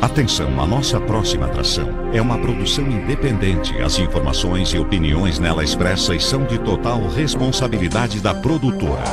Atenção, a nossa próxima atração é uma produção independente. As informações e opiniões nela expressas são de total responsabilidade da produtora.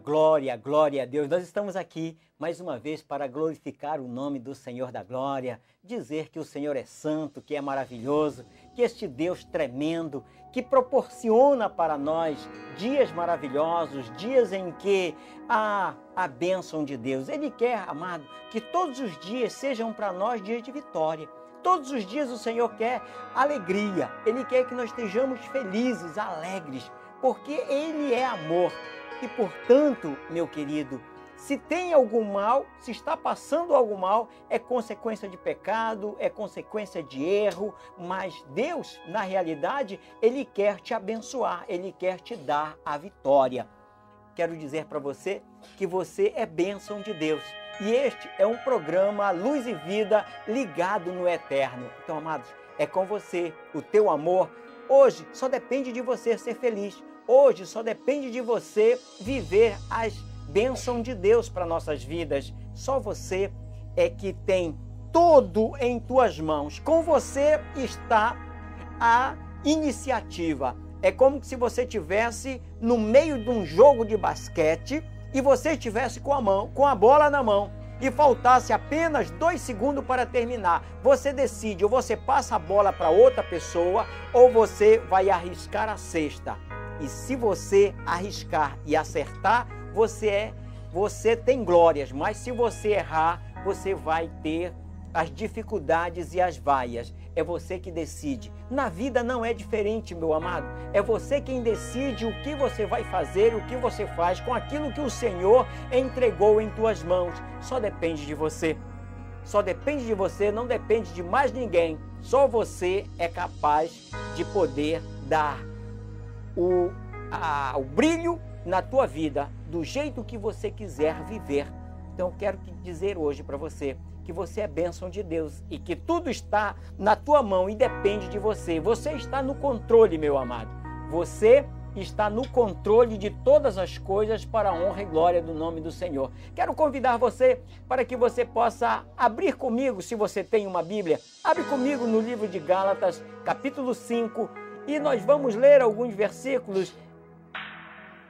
Glória, glória a Deus. Nós estamos aqui mais uma vez para glorificar o nome do Senhor da glória, dizer que o Senhor é santo, que é maravilhoso, que este Deus tremendo, que proporciona para nós dias maravilhosos, dias em que há a bênção de Deus. Ele quer, amado, que todos os dias sejam para nós dias de vitória. Todos os dias o Senhor quer alegria, Ele quer que nós estejamos felizes, alegres, porque Ele é amor. E, portanto, meu querido, se tem algum mal, se está passando algum mal, é consequência de pecado, é consequência de erro, mas Deus, na realidade, Ele quer te abençoar, Ele quer te dar a vitória. Quero dizer para você que você é bênção de Deus. E este é um programa Luz e Vida ligado no eterno. Então, amados, é com você, o teu amor. Hoje só depende de você ser feliz. Hoje só depende de você viver as bênçãos de Deus para nossas vidas. Só você é que tem tudo em tuas mãos. Com você está a iniciativa. É como se você estivesse no meio de um jogo de basquete e você estivesse com a bola na mão e faltasse apenas 2 segundos para terminar. Você decide, ou você passa a bola para outra pessoa ou você vai arriscar a cesta. E se você arriscar e acertar, você tem glórias. Mas se você errar, você vai ter as dificuldades e as vaias. É você que decide. Na vida não é diferente, meu amado. É você quem decide o que você vai fazer, o que você faz com aquilo que o Senhor entregou em tuas mãos. Só depende de você. Só depende de você, não depende de mais ninguém. Só você é capaz de poder dar o brilho na tua vida, do jeito que você quiser viver. Então eu quero dizer hoje para você que você é bênção de Deus e que tudo está na tua mão e depende de você. Você está no controle, meu amado. Você está no controle de todas as coisas para a honra e glória do nome do Senhor. Quero convidar você para que você possa abrir comigo, se você tem uma Bíblia, abre comigo no livro de Gálatas, capítulo 5, e nós vamos ler alguns versículos.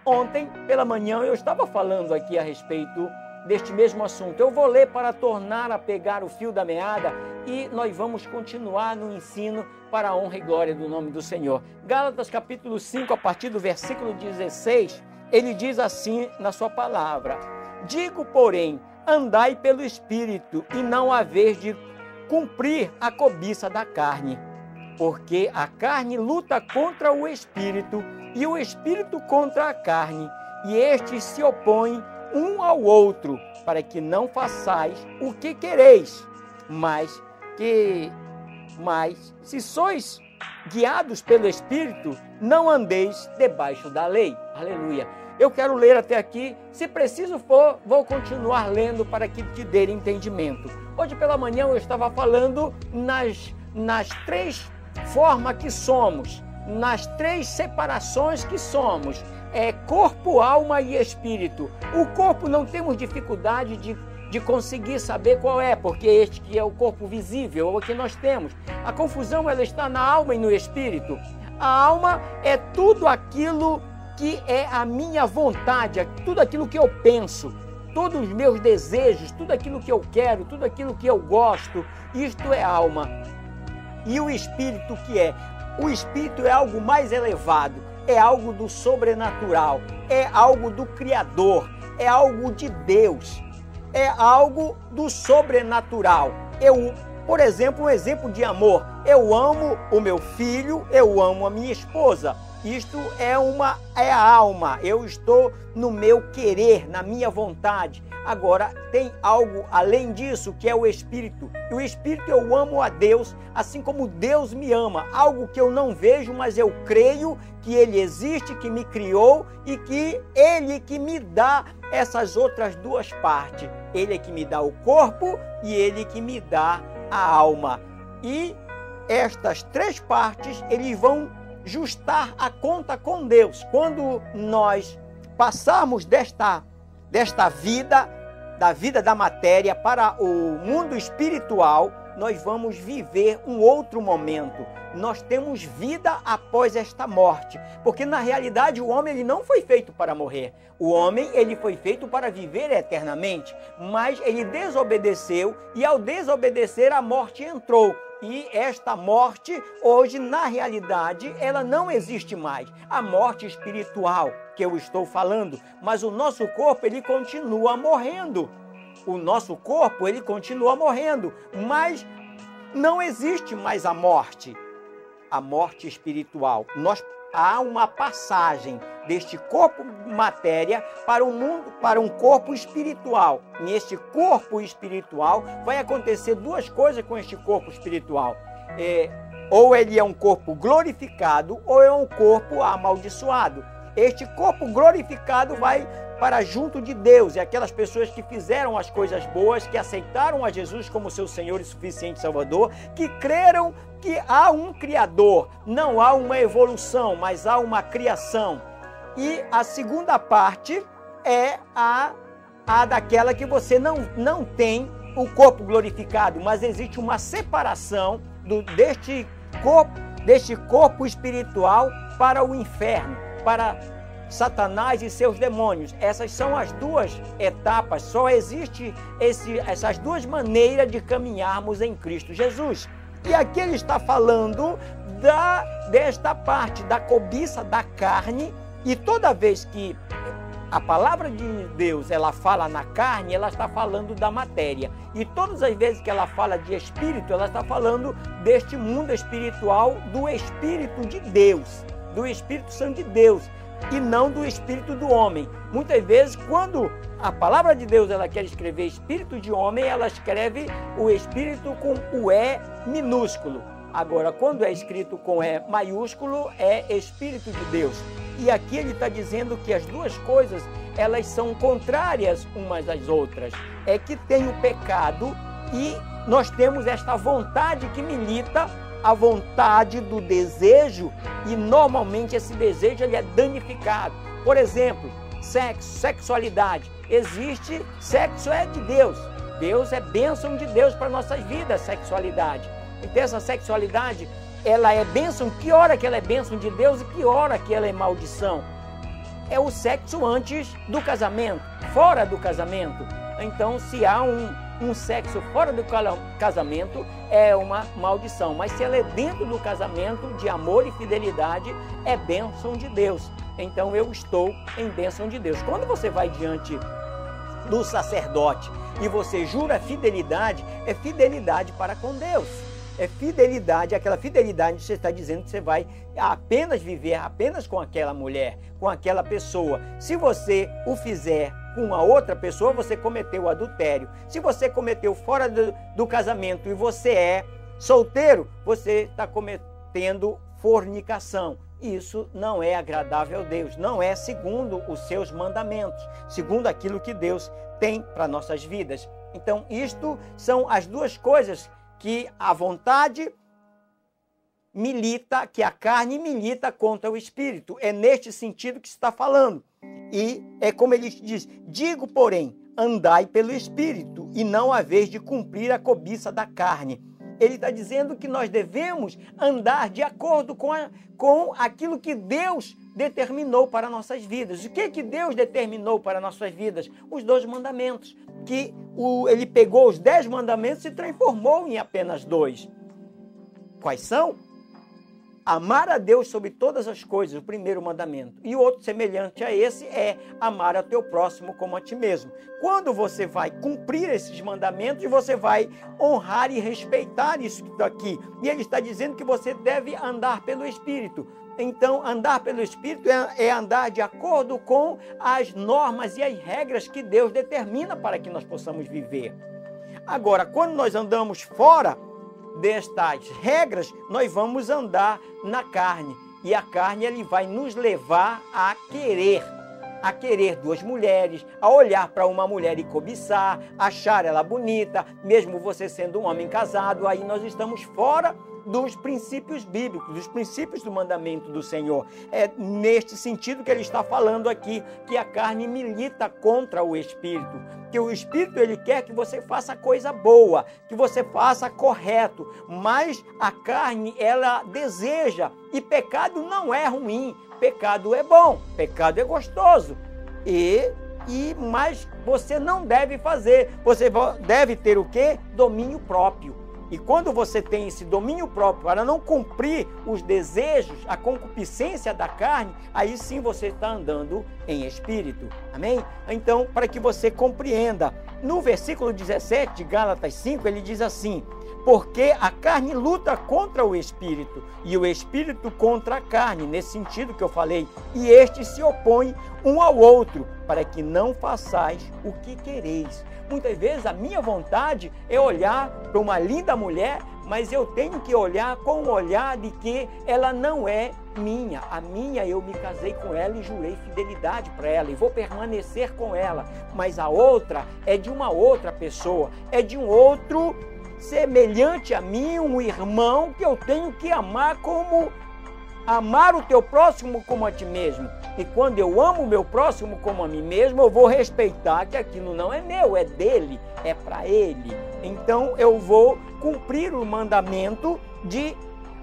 Ontem, pela manhã, eu estava falando aqui a respeito deste mesmo assunto. Eu vou ler para tornar a pegar o fio da meada e nós vamos continuar no ensino para a honra e glória do nome do Senhor. Gálatas capítulo 5, a partir do versículo 16, ele diz assim na sua palavra: digo, porém, andai pelo Espírito e não haver de cumprir a cobiça da carne, porque a carne luta contra o Espírito e o Espírito contra a carne, e estes se opõem um ao outro, para que não façais o que quereis, mas se sois guiados pelo Espírito, não andeis debaixo da lei. Aleluia. Eu quero ler até aqui, se preciso for, vou continuar lendo para que te dê entendimento. Hoje pela manhã eu estava falando nas 3 formas que somos, nas 3 separações que somos, corpo, alma e espírito. O corpo não temos dificuldade de conseguir saber qual é, porque este que é o corpo visível, é o que nós temos. A confusão ela está na alma e no espírito. A alma é tudo aquilo que é a minha vontade, tudo aquilo que eu penso, todos os meus desejos, tudo aquilo que eu quero, tudo aquilo que eu gosto, isto é alma. E o espírito que é? O espírito é algo mais elevado, é algo do sobrenatural, é algo do Criador, é algo de Deus, é algo do sobrenatural. Por exemplo, um exemplo de amor. Eu amo o meu filho, eu amo a minha esposa. Isto é a alma. Eu estou no meu querer, na minha vontade. Agora, tem algo além disso, que é o Espírito. E o Espírito, eu amo a Deus, assim como Deus me ama. Algo que eu não vejo, mas eu creio que Ele existe, que me criou e que Ele que me dá essas outras duas partes. Ele é que me dá o corpo e Ele que me dá a alma. E estas três partes, eles vão justar a conta com Deus. Quando nós passarmos desta vida, da vida da matéria para o mundo espiritual, nós vamos viver um outro momento. Nós temos vida após esta morte, porque na realidade o homem ele não foi feito para morrer. O homem ele foi feito para viver eternamente, mas ele desobedeceu e ao desobedecer a morte entrou. E esta morte, hoje, na realidade, ela não existe mais. A morte espiritual que eu estou falando, mas o nosso corpo, ele continua morrendo. O nosso corpo, ele continua morrendo, mas não existe mais a morte espiritual. Há uma passagem deste corpo matéria para o mundo, para um corpo espiritual. Neste corpo espiritual vai acontecer duas coisas com este corpo espiritual. Ou ele é um corpo glorificado ou é um corpo amaldiçoado. Este corpo glorificado vai para junto de Deus, e aquelas pessoas que fizeram as coisas boas, que aceitaram a Jesus como seu Senhor e suficiente Salvador, que creram que há um Criador, não há uma evolução, mas há uma criação. E a segunda parte é a daquela que você não tem o corpo glorificado, mas existe uma separação deste corpo espiritual para o inferno, para Satanás e seus demônios. Essas são as duas etapas, só existe essas duas maneiras de caminharmos em Cristo Jesus. E aqui ele está falando desta parte da cobiça da carne, e toda vez que a palavra de Deus ela fala na carne, ela está falando da matéria. E todas as vezes que ela fala de espírito, ela está falando deste mundo espiritual, do Espírito de Deus, do Espírito Santo de Deus, e não do espírito do homem. Muitas vezes, quando a palavra de Deus ela quer escrever espírito de homem, ela escreve o espírito com o E minúsculo. Agora, quando é escrito com E maiúsculo, é Espírito de Deus. E aqui ele está dizendo que as duas coisas, elas são contrárias umas às outras. É que tem o pecado e nós temos esta vontade que milita, a vontade do desejo, e normalmente esse desejo ele é danificado. Por exemplo, sexualidade. Existe, sexo é de Deus. Deus é bênção de Deus para nossas vidas, sexualidade. Então essa sexualidade, ela é bênção, que hora que ela é bênção de Deus e que hora que ela é maldição? É o sexo antes do casamento, fora do casamento. Então se há um sexo fora do casamento, é uma maldição. Mas se ela é dentro do casamento, de amor e fidelidade, é bênção de Deus. Então eu estou em bênção de Deus. Quando você vai diante do sacerdote e você jura fidelidade, é fidelidade para com Deus. É fidelidade, aquela fidelidade que você está dizendo que você vai apenas viver apenas com aquela mulher, com aquela pessoa. Se você o fizer com uma outra pessoa, você cometeu adultério. Se você cometeu fora do casamento e você é solteiro, você está cometendo fornicação. Isso não é agradável a Deus, não é segundo os seus mandamentos, segundo aquilo que Deus tem para nossas vidas. Então, isto são as duas coisas que a vontade milita, que a carne milita contra o espírito. É neste sentido que se está falando. E é como ele diz: digo, porém, andai pelo espírito, e não a vez de cumprir a cobiça da carne. Ele está dizendo que nós devemos andar de acordo com aquilo que Deus determinou para nossas vidas. O que Deus determinou para nossas vidas? Os 2 mandamentos. Que ele pegou os 10 mandamentos e transformou em apenas 2. Quais são? Amar a Deus sobre todas as coisas, o primeiro mandamento. E o outro semelhante a esse é amar a teu próximo como a ti mesmo. Quando você vai cumprir esses mandamentos, você vai honrar e respeitar isso daqui. E ele está dizendo que você deve andar pelo Espírito. Então, andar pelo Espírito é andar de acordo com as normas e as regras que Deus determina para que nós possamos viver. Agora, quando nós andamos fora destas regras, nós vamos andar na carne. E a carne ele vai nos levar a querer duas mulheres, a olhar para uma mulher e cobiçar, achar ela bonita, mesmo você sendo um homem casado, aí nós estamos fora dos princípios bíblicos, dos princípios do mandamento do Senhor. É neste sentido que ele está falando aqui, que a carne milita contra o Espírito, que o Espírito ele quer que você faça coisa boa, que você faça correto, mas a carne ela deseja, e pecado não é ruim, pecado é bom, pecado é gostoso, mas você não deve fazer, você deve ter o quê? Domínio próprio. E quando você tem esse domínio próprio para não cumprir os desejos, a concupiscência da carne, aí sim você está andando em espírito. Amém? Então, para que você compreenda, no versículo 17 de Gálatas 5, ele diz assim: porque a carne luta contra o espírito e o espírito contra a carne, nesse sentido que eu falei, e estes se opõem um ao outro, para que não façais o que quereis. Muitas vezes a minha vontade é olhar para uma linda mulher, mas eu tenho que olhar com o olhar de que ela não é minha. A minha, eu me casei com ela e jurei fidelidade para ela e vou permanecer com ela. Mas a outra é de uma outra pessoa, é de um outro semelhante a mim, um irmão que eu tenho que amar como amar o teu próximo como a ti mesmo. E quando eu amo o meu próximo como a mim mesmo, eu vou respeitar que aquilo não é meu, é dele, é para ele. Então eu vou cumprir o mandamento de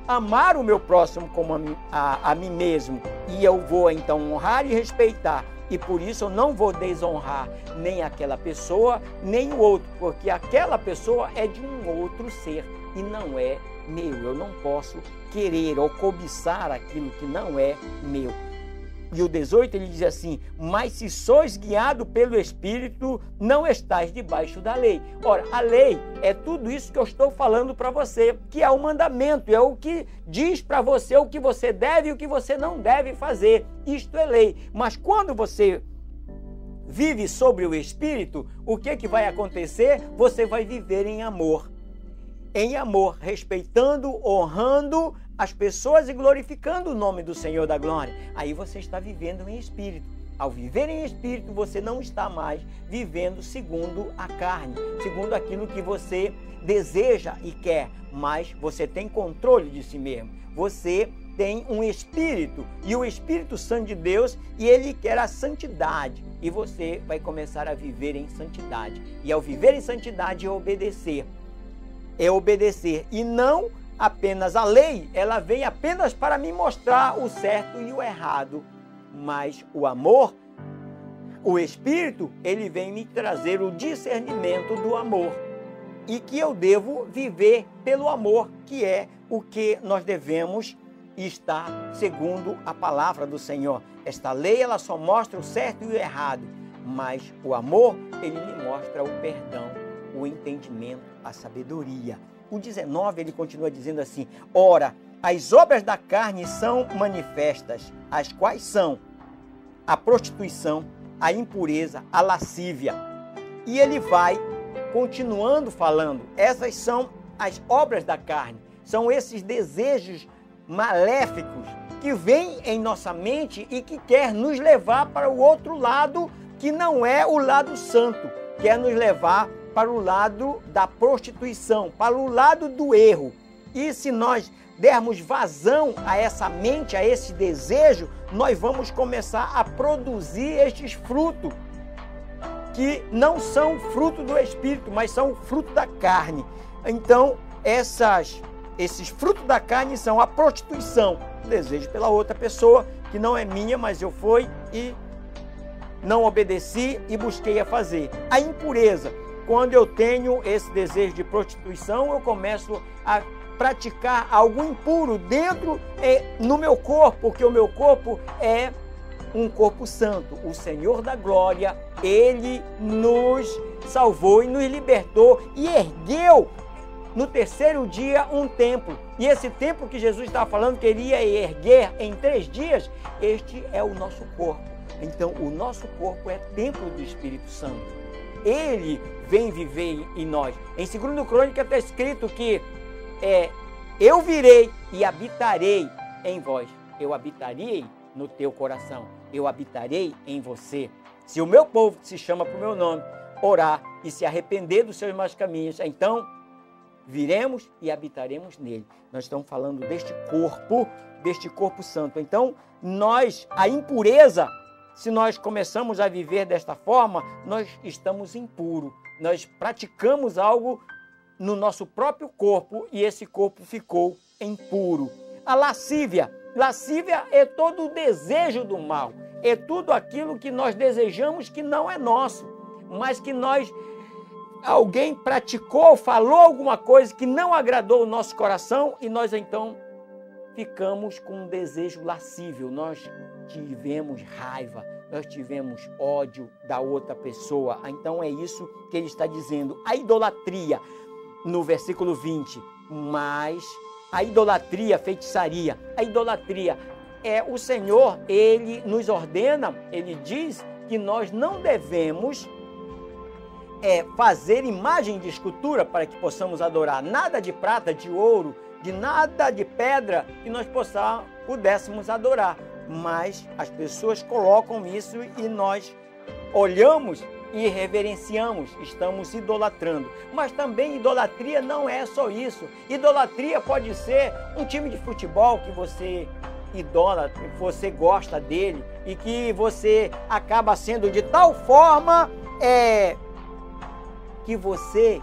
amar o meu próximo como a mim mesmo. E eu vou então honrar e respeitar. E por isso eu não vou desonrar nem aquela pessoa, nem o outro, porque aquela pessoa é de um outro ser e não é meu. Eu não posso querer ou cobiçar aquilo que não é meu. E o 18 ele diz assim: mas se sois guiado pelo Espírito, não estáis debaixo da lei. Ora, a lei é tudo isso que eu estou falando para você, que é o mandamento, é o que diz para você o que você deve e o que você não deve fazer. Isto é lei. Mas quando você vive sobre o Espírito, o que vai acontecer? Você vai viver em amor. Em amor, respeitando, honrando as pessoas e glorificando o nome do Senhor da glória. Aí você está vivendo em espírito. Ao viver em espírito, você não está mais vivendo segundo a carne, segundo aquilo que você deseja e quer, mas você tem controle de si mesmo. Você tem um espírito, e o Espírito Santo de Deus, e ele quer a santidade, e você vai começar a viver em santidade. E ao viver em santidade é obedecer. É obedecer, e não apenas a lei, ela vem apenas para me mostrar o certo e o errado, mas o amor, o Espírito, ele vem me trazer o discernimento do amor, e que eu devo viver pelo amor, que é o que nós devemos estar segundo a palavra do Senhor. Esta lei, ela só mostra o certo e o errado, mas o amor, ele me mostra o perdão, o entendimento, a sabedoria. O 19, ele continua dizendo assim: ora, as obras da carne são manifestas, as quais são a prostituição, a impureza, a lascívia. E ele vai continuando falando, essas são as obras da carne, são esses desejos maléficos que vêm em nossa mente e que quer nos levar para o outro lado, que não é o lado santo, quer nos levar para o lado da prostituição, para o lado do erro. E se nós dermos vazão a essa mente, a esse desejo, nós vamos começar a produzir estes frutos, que não são fruto do Espírito, mas são fruto da carne. Então, esses frutos da carne são a prostituição, o desejo pela outra pessoa, que não é minha, mas eu fui e não obedeci e busquei a fazer. A impureza, quando eu tenho esse desejo de prostituição, eu começo a praticar algo impuro dentro, no meu corpo, porque o meu corpo é um corpo santo. O Senhor da glória, ele nos salvou e nos libertou e ergueu no terceiro dia um templo. E esse templo que Jesus estava falando que ele ia erguer em 3 dias, este é o nosso corpo. Então, o nosso corpo é templo do Espírito Santo. Ele vem viver em nós. Em 2 Crônica está escrito que eu virei e habitarei em vós. Eu habitarei no teu coração. Eu habitarei em você. Se o meu povo, que se chama por meu nome, orar e se arrepender dos seus maus caminhos, então viremos e habitaremos nele. Nós estamos falando deste corpo santo. Então, a impureza, se nós começamos a viver desta forma, nós estamos impuros. Nós praticamos algo no nosso próprio corpo e esse corpo ficou impuro. A lascívia. Lascívia é todo o desejo do mal. É tudo aquilo que nós desejamos que não é nosso, mas que alguém praticou, falou alguma coisa que não agradou o nosso coração e nós então ficamos com um desejo lascívio. Nós tivemos raiva, nós tivemos ódio da outra pessoa. Então é isso que ele está dizendo. A idolatria, no versículo 20, mas a idolatria, a feitiçaria, a idolatria o Senhor, ele nos ordena, ele diz que nós não devemos fazer imagem de escultura para que possamos adorar. Nada de prata, de ouro, de nada de pedra que nós pudéssemos adorar. Mas as pessoas colocam isso e nós olhamos e reverenciamos, estamos idolatrando. Mas também idolatria não é só isso. Idolatria pode ser um time de futebol que você idólatra, que você gosta dele e que você acaba sendo de tal forma que você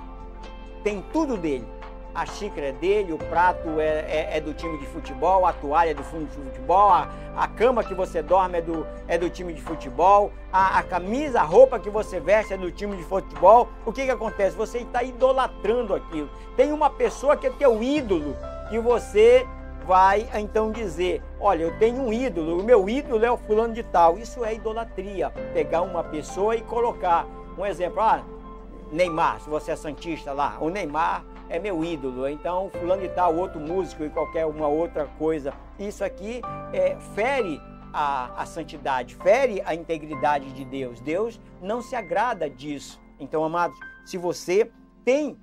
tem tudo dele. A xícara é dele, o prato é do time de futebol, a toalha é do time de futebol, a cama que você dorme é do time de futebol, a camisa, a roupa que você veste é do time de futebol. O que acontece? Você está idolatrando aquilo. Tem uma pessoa que é teu ídolo, que você vai então dizer, olha, eu tenho um ídolo, o meu ídolo é o fulano de tal. Isso é idolatria, pegar uma pessoa e colocar. Um exemplo, Neymar, se você é santista lá, o Neymar é meu ídolo, então fulano de tal, outro músico e qualquer uma outra coisa. Isso aqui fere a santidade, fere a integridade de Deus. Deus não se agrada disso. Então, amados, se você tem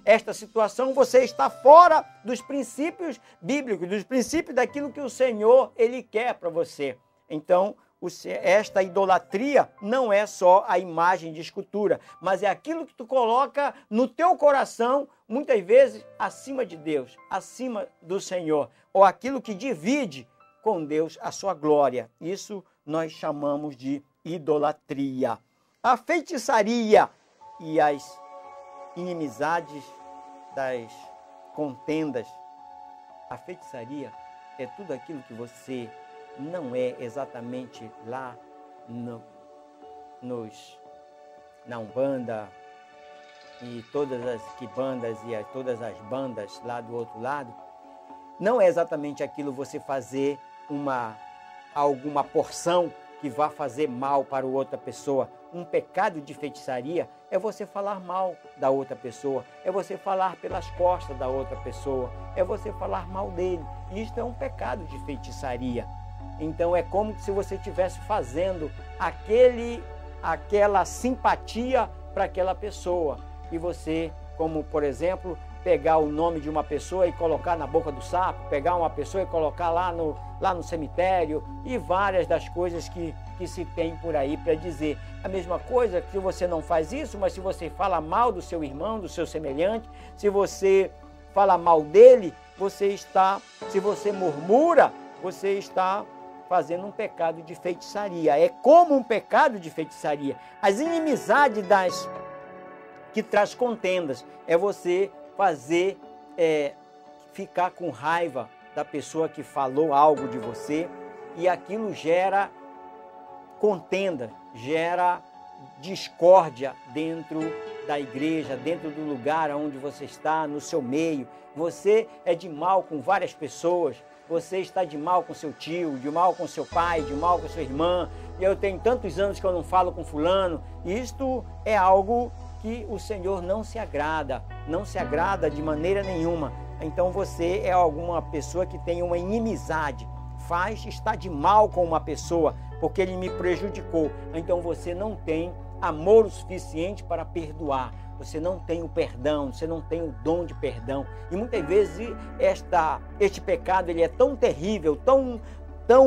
esta situação, você está fora dos princípios bíblicos, dos princípios daquilo que o Senhor, ele quer para você. Então, esta idolatria não é só a imagem de escultura, mas é aquilo que tu coloca no teu coração, muitas vezes acima de Deus, acima do Senhor, ou aquilo que divide com Deus a sua glória. Isso nós chamamos de idolatria. A feitiçaria e as inimizades das contendas. A feitiçaria é tudo aquilo que você não é exatamente lá na Umbanda e todas as quibandas e todas as bandas lá do outro lado. Não é exatamente aquilo você fazer alguma porção que vá fazer mal para outra pessoa. Um pecado de feitiçaria é você falar mal da outra pessoa, é você falar pelas costas da outra pessoa, é você falar mal dele. Isto é um pecado de feitiçaria. Então é como se você estivesse fazendo aquela simpatia para aquela pessoa. E você, como por exemplo, pegar o nome de uma pessoa e colocar na boca do sapo, pegar uma pessoa e colocar lá no cemitério, e várias das coisas que se tem por aí para dizer. A mesma coisa que você não faz isso, mas se você fala mal do seu irmão, do seu semelhante, se você fala mal dele, se você murmura, você está fazendo um pecado de feitiçaria. É como um pecado de feitiçaria. As inimizades que traz contendas é você ficar com raiva da pessoa que falou algo de você, e aquilo gera contenda, gera discórdia dentro da igreja, dentro do lugar onde você está, no seu meio. Você é de mal com várias pessoas, você está de mal com seu tio, de mal com seu pai, de mal com sua irmã. Eu tenho tantos anos que eu não falo com fulano. Isto é algo que o Senhor não se agrada de maneira nenhuma. Então você é alguma pessoa que tem uma inimizade, está de mal com uma pessoa, porque ele me prejudicou. Então você não tem amor o suficiente para perdoar. Você não tem o perdão, você não tem o dom de perdão. E muitas vezes este pecado ele é tão terrível, tão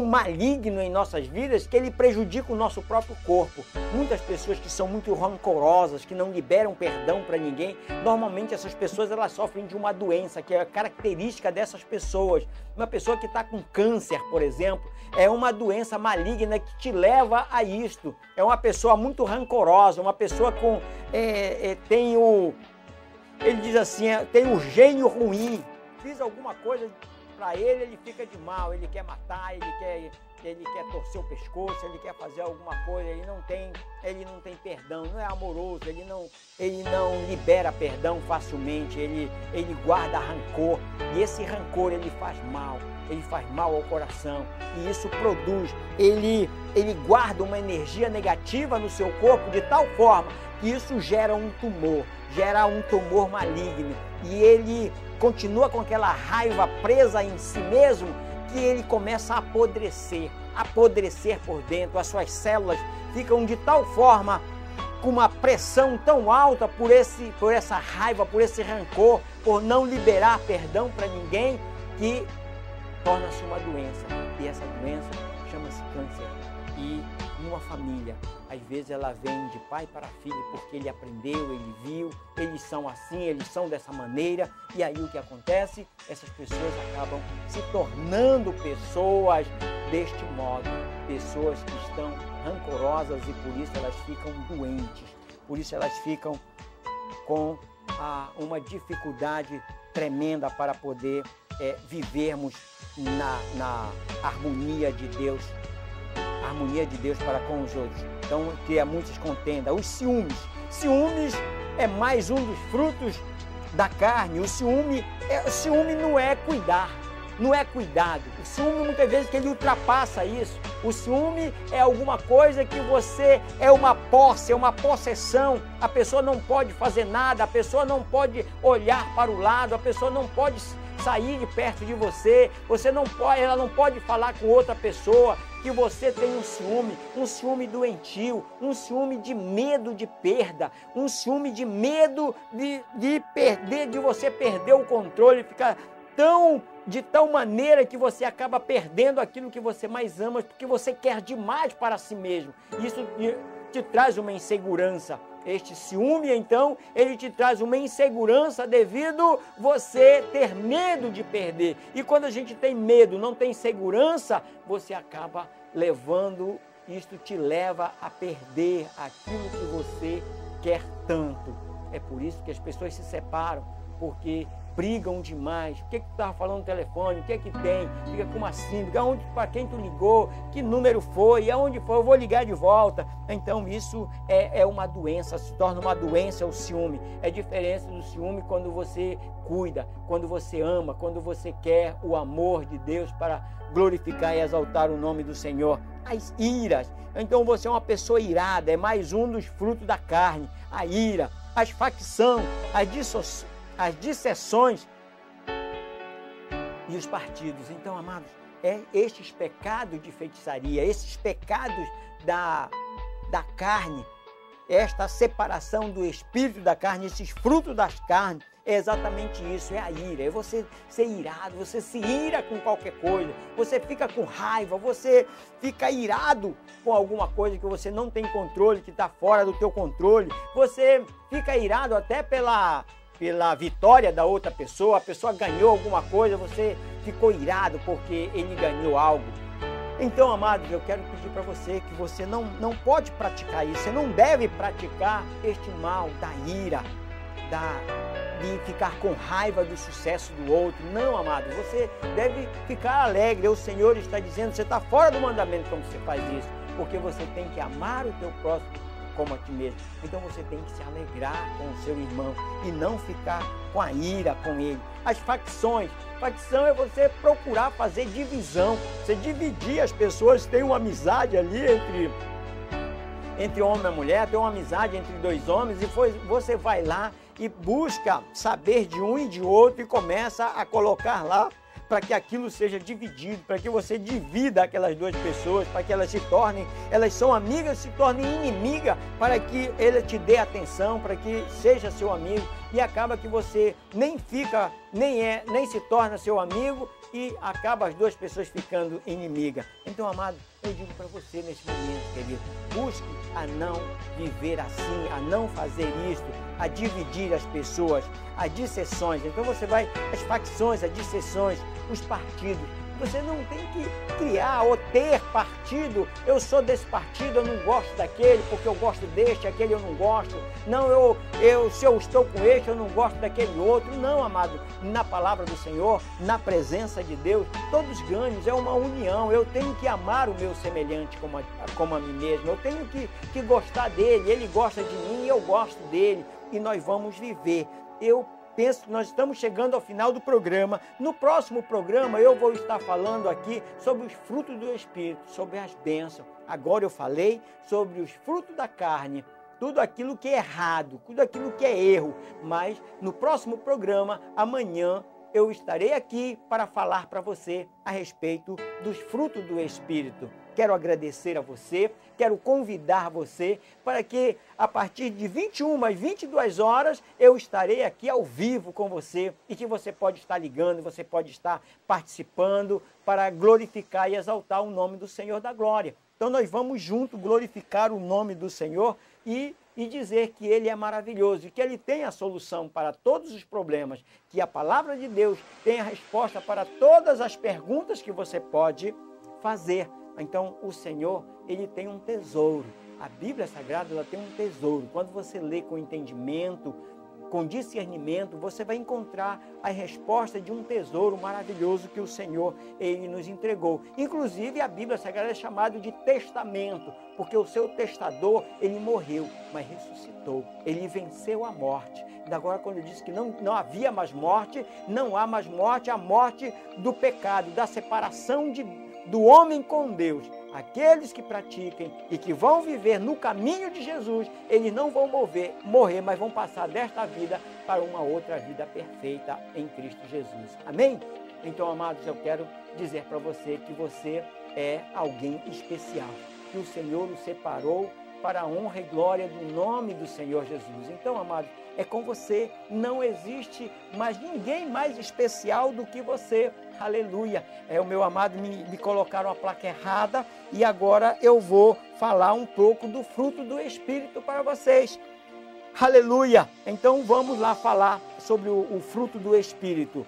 maligno em nossas vidas, que ele prejudica o nosso próprio corpo. Muitas pessoas que são muito rancorosas, que não liberam perdão para ninguém, normalmente essas pessoas elas sofrem de uma doença, que é a característica dessas pessoas. Uma pessoa que está com câncer, por exemplo, é uma doença maligna que te leva a isto. É uma pessoa muito rancorosa, uma pessoa com... ele diz assim, tem um gênio ruim. Fiz alguma coisa para ele, ele fica de mal, ele quer matar, ele quer torcer o pescoço, ele quer fazer alguma coisa, ele não tem perdão, não é amoroso, ele não libera perdão facilmente, ele guarda rancor, e esse rancor ele faz mal ao coração, e isso produz, ele guarda uma energia negativa no seu corpo de tal forma que isso gera um tumor maligno, e ele continua com aquela raiva presa em si mesmo, que ele começa a apodrecer por dentro. As suas células ficam de tal forma, com uma pressão tão alta por essa raiva, por esse rancor, por não liberar perdão para ninguém, que torna-se uma doença. E essa doença chama-se câncer. E numa família, às vezes ela vem de pai para filho, porque ele aprendeu, ele viu, eles são assim, eles são dessa maneira, e aí o que acontece? Essas pessoas acabam se tornando pessoas deste modo, pessoas que estão rancorosas, e por isso elas ficam doentes, por isso elas ficam com uma dificuldade tremenda para poder vivermos na harmonia de Deus. A harmonia de Deus para com os outros. Então, cria muitas contendas. Os ciúmes. Ciúmes é mais um dos frutos da carne. O ciúme não é cuidar, não é cuidado. O ciúme, muitas vezes, que ele ultrapassa isso. O ciúme é alguma coisa que você é uma posse, é uma possessão. A pessoa não pode fazer nada, a pessoa não pode olhar para o lado, a pessoa não pode sair de perto de você, ela não pode falar com outra pessoa, que você tem um ciúme doentio, um ciúme de medo de perda, um ciúme de medo de perder, de você perder o controle, ficar de tal maneira que você acaba perdendo aquilo que você mais ama, porque você quer demais para si mesmo. Isso te traz uma insegurança. Este ciúme, então, ele te traz uma insegurança devido você ter medo de perder. E quando a gente tem medo, não tem segurança, você acaba levando, isto te leva a perder aquilo que você quer tanto. É por isso que as pessoas se separam, porque brigam demais. O que tu estava falando no telefone? O que tem? Fica com uma síndrome. Para quem tu ligou? Que número foi? Aonde foi? Eu vou ligar de volta. Então isso é uma doença, se torna uma doença o ciúme. É diferente do ciúme quando você cuida, quando você ama, quando você quer o amor de Deus para glorificar e exaltar o nome do Senhor. As iras. Então você é uma pessoa irada, é mais um dos frutos da carne. A ira, as facções, as dissensões e os partidos. Então, amados, estes pecados de feitiçaria, esses pecados da carne, esta separação do espírito da carne, esses frutos das carnes, é exatamente isso, é a ira, é você ser irado, você se ira com qualquer coisa, você fica com raiva, você fica irado com alguma coisa que você não tem controle, que está fora do teu controle, você fica irado até pela vitória da outra pessoa, a pessoa ganhou alguma coisa, você ficou irado porque ele ganhou algo. Então, amados, eu quero pedir para você que você não pode praticar isso, você não deve praticar este mal da ira, de ficar com raiva do sucesso do outro. Não, amado, você deve ficar alegre. O Senhor está dizendo, você está fora do mandamento quando você faz isso, porque você tem que amar o teu próximo como a ti mesmo. Então você tem que se alegrar com o seu irmão e não ficar com a ira com ele. As facções. Facção é você procurar fazer divisão, você dividir as pessoas, tem uma amizade ali entre homem e mulher, tem uma amizade entre dois homens, e você vai lá e busca saber de um e de outro e começa a colocar lá para que aquilo seja dividido, para que você divida aquelas duas pessoas, para que elas são amigas, se tornem inimigas, para que ele te dê atenção, para que seja seu amigo, e acaba que você nem se torna seu amigo e acaba as duas pessoas ficando inimigas. Então, amado, eu digo para você nesse momento, querido, busque a não viver assim, a não fazer isso, a dividir as pessoas, as disseções. Então você vai, as facções, as disseções, os partidos. Você não tem que criar ou ter partido. Eu sou desse partido, eu não gosto daquele, porque eu gosto deste, aquele eu não gosto. Não, se eu estou com este, eu não gosto daquele outro. Não, amado, na palavra do Senhor, na presença de Deus, todos ganhos, é uma união. Eu tenho que amar o meu semelhante como a mim mesmo. Eu tenho que gostar dele, ele gosta de mim, eu gosto dele. E nós vamos viver. Eu penso que nós estamos chegando ao final do programa. No próximo programa eu vou estar falando aqui sobre os frutos do Espírito, sobre as bênçãos. Agora eu falei sobre os frutos da carne, tudo aquilo que é errado, tudo aquilo que é erro. Mas no próximo programa, amanhã, eu estarei aqui para falar para você a respeito dos frutos do Espírito. Quero agradecer a você, quero convidar você para que a partir de 21 às 22 horas eu estarei aqui ao vivo com você e que você pode estar ligando, você pode estar participando para glorificar e exaltar o nome do Senhor da Glória. Então nós vamos juntos glorificar o nome do Senhor e dizer que Ele é maravilhoso e que Ele tem a solução para todos os problemas, que a palavra de Deus tem a resposta para todas as perguntas que você pode fazer. Então, o Senhor, Ele tem um tesouro. A Bíblia Sagrada, ela tem um tesouro. Quando você lê com entendimento, com discernimento, você vai encontrar a resposta de um tesouro maravilhoso que o Senhor, Ele nos entregou. Inclusive, a Bíblia Sagrada é chamada de testamento, porque o seu testador, ele morreu, mas ressuscitou. Ele venceu a morte. E agora, quando ele diz que não havia mais morte, não há mais morte, a morte do pecado, da separação do homem com Deus. Aqueles que pratiquem e que vão viver no caminho de Jesus, eles não vão morrer, mas vão passar desta vida para uma outra vida perfeita em Cristo Jesus. Amém? Então, amados, eu quero dizer para você que você é alguém especial, que o Senhor o separou para a honra e glória do nome do Senhor Jesus. Então, amados, é com você, não existe mais ninguém mais especial do que você. Aleluia! O meu amado, me colocaram a placa errada e agora eu vou falar um pouco do fruto do Espírito para vocês. Aleluia! Então vamos lá falar sobre o fruto do Espírito.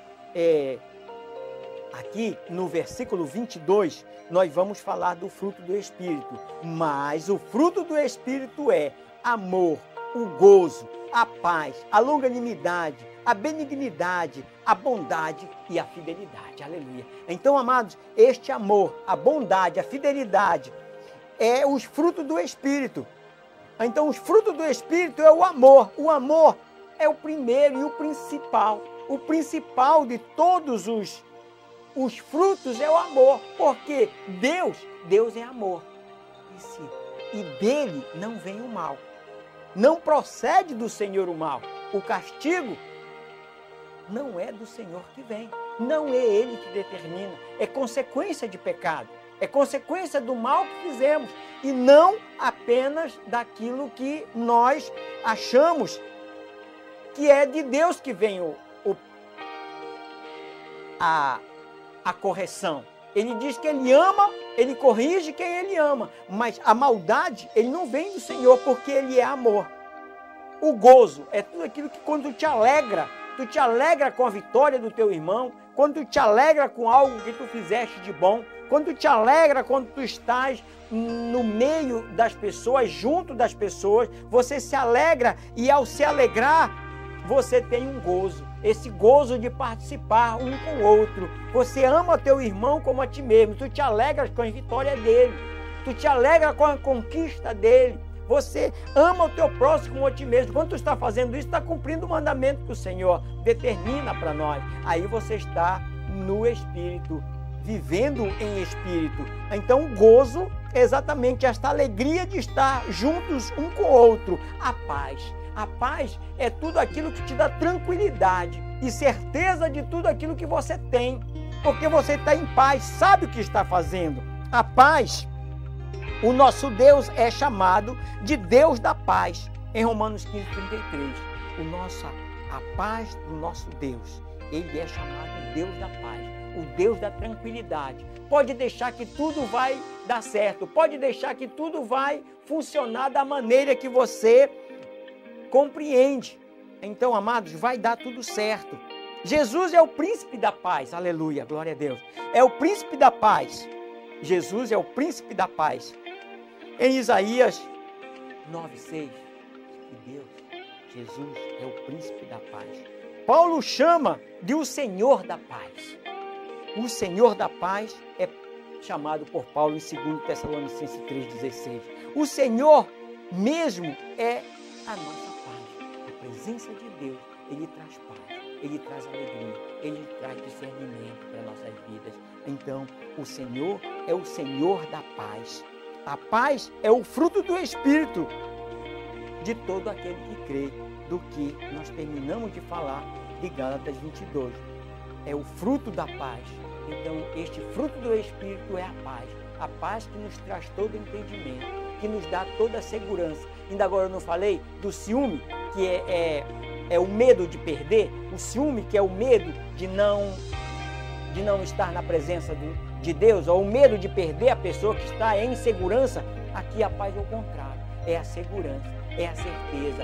Aqui no versículo 22, nós vamos falar do fruto do Espírito. Mas o fruto do Espírito é amor, o gozo, a paz, a longanimidade, a benignidade, a bondade e a fidelidade. Aleluia. Então, amados, este amor, a bondade, a fidelidade é os frutos do Espírito. Então, os frutos do Espírito é o amor. O amor é o primeiro e o principal. O principal de todos os frutos é o amor, porque Deus é amor. E dele não vem o mal. Não procede do Senhor o mal. O castigo não é do Senhor que vem. Não é Ele que determina. É consequência de pecado. É consequência do mal que fizemos. E não apenas daquilo que nós achamos que é de Deus que vem a correção. Ele diz que Ele ama, Ele corrige quem Ele ama. Mas a maldade, Ele não vem do Senhor, porque Ele é amor. O gozo é tudo aquilo que quando tu te alegra com a vitória do teu irmão, quando tu te alegra com algo que tu fizeste de bom, quando tu te alegra quando tu estás no meio das pessoas, junto das pessoas, você se alegra e ao se alegrar, você tem um gozo. Esse gozo de participar um com o outro. Você ama teu irmão como a ti mesmo. Tu te alegras com a vitória dele. Tu te alegra com a conquista dele. Você ama o teu próximo como a ti mesmo. Quando tu está fazendo isso, está cumprindo o mandamento que o Senhor determina para nós. Aí você está no Espírito, vivendo em espírito. Então, o gozo é exatamente esta alegria de estar juntos um com o outro. A paz. A paz é tudo aquilo que te dá tranquilidade e certeza de tudo aquilo que você tem, porque você está em paz, sabe o que está fazendo. A paz, o nosso Deus é chamado de Deus da paz, em Romanos 15:33. A paz do nosso Deus, ele é chamado Deus da paz, o Deus da tranquilidade. Pode deixar que tudo vai dar certo, pode deixar que tudo vai funcionar da maneira que você compreende. Então, amados, vai dar tudo certo. Jesus é o príncipe da paz, aleluia, glória a Deus. É o príncipe da paz. Jesus é o príncipe da paz. Em Isaías 9:6, Jesus é o príncipe da paz. Paulo chama de o Senhor da paz. O Senhor da paz é chamado por Paulo em 2 Tessalonicenses 3:16. O Senhor mesmo é a nossa paz. A presença de Deus, ele traz paz, ele traz alegria, ele traz discernimento para nossas vidas. Então, o Senhor é o Senhor da paz. A paz é o fruto do Espírito de todo aquele que crê, do que nós terminamos de falar de Gálatas 22. É o fruto da paz. Então, este fruto do Espírito é a paz que nos traz todo entendimento, que nos dá toda a segurança. Ainda agora eu não falei do ciúme, que é o medo de perder, o ciúme que é o medo de não estar na presença de Deus, ou o medo de perder a pessoa que está em segurança. Aqui a paz é o contrário, é a segurança, é a certeza,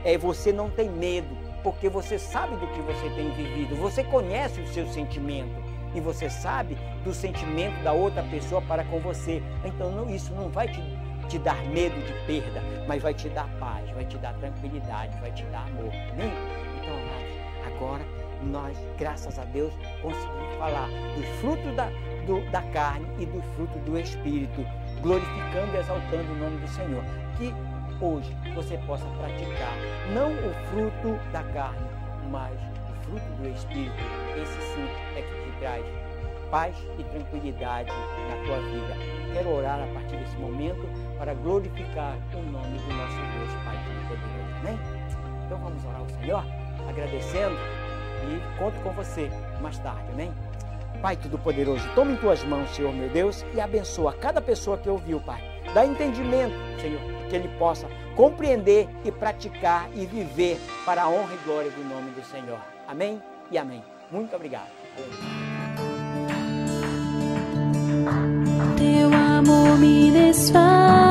é você não tem medo, porque você sabe do que você tem vivido, você conhece o seu sentimento e você sabe do sentimento da outra pessoa para com você. Então isso não vai te dar medo de perda, mas vai te dar paz, vai te dar tranquilidade, vai te dar amor. Amém? Então, amados, agora nós, graças a Deus, conseguimos falar dos frutos da carne e do fruto do Espírito, glorificando e exaltando o nome do Senhor. Que hoje você possa praticar não o fruto da carne, mas o fruto do Espírito. Esse sim é que te traz paz e tranquilidade na tua vida. Quero orar a partir desse momento para glorificar o nome do nosso Deus, Pai Todo-Poderoso. Amém? Então vamos orar ao Senhor, agradecendo, e conto com você mais tarde. Amém? Pai Todo-Poderoso, toma em tuas mãos, Senhor meu Deus, e abençoa cada pessoa que ouviu, Pai. Dá entendimento, Senhor, que ele possa compreender e praticar e viver para a honra e glória do nome do Senhor. Amém e amém. Muito obrigado. Teu amor me desfaz.